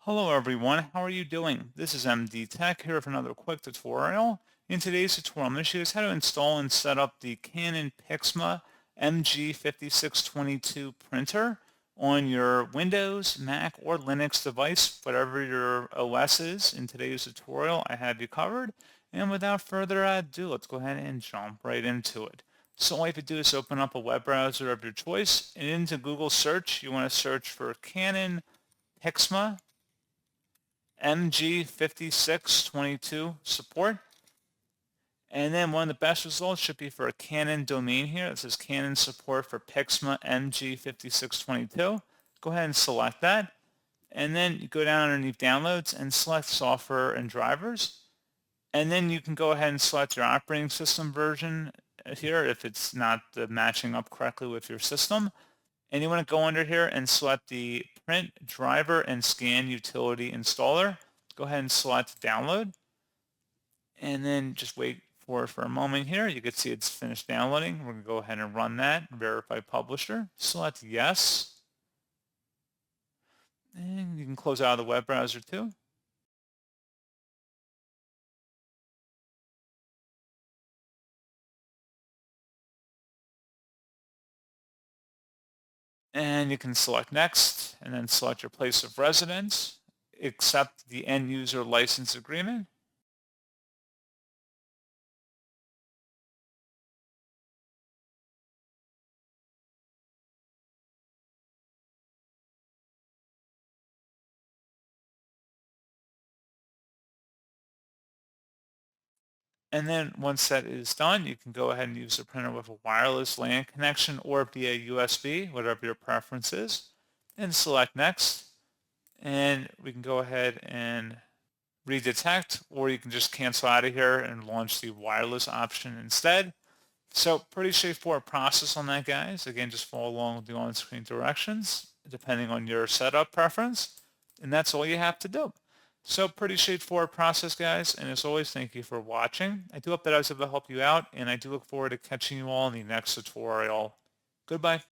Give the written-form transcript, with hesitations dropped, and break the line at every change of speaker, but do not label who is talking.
Hello everyone, how are you doing? This is MD Tech here with another quick tutorial. In today's tutorial, I'm going to show you guys how to install and set up the Canon PIXMA MG5622 printer on your Windows, Mac, or Linux device, whatever your OS is. In today's tutorial, I have you covered. And without further ado, let's go ahead and jump right into it. So all you have to do is open up a web browser of your choice, and into Google search, you want to search for Canon PIXMA MG5622 support. And then one of the best results should be for a Canon domain here. It says Canon support for PIXMA MG5622. Go ahead and select that. And then you go down underneath downloads and select software and drivers. And then you can go ahead and select your operating system version here if it's not matching up correctly with your system. And you want to go under here and select the print driver and scan utility installer. Go ahead and select download and then just wait for a moment here. You can see it's finished downloading. We're going to go ahead and run that, verify publisher, select yes, and you can close out of the web browser too. And you can select next and then select your place of residence, accept the end user license agreement. And then once that is done, you can go ahead and use the printer with a wireless LAN connection or via USB, whatever your preference is, and select next. And we can go ahead and redetect, or you can just cancel out of here and launch the wireless option instead. So pretty straightforward process on that, guys. Again, just follow along with the on-screen directions, depending on your setup preference. And that's all you have to do. So pretty straightforward process, guys. And as always, thank you for watching. I do hope that I was able to help you out, and I do look forward to catching you all in the next tutorial. Goodbye.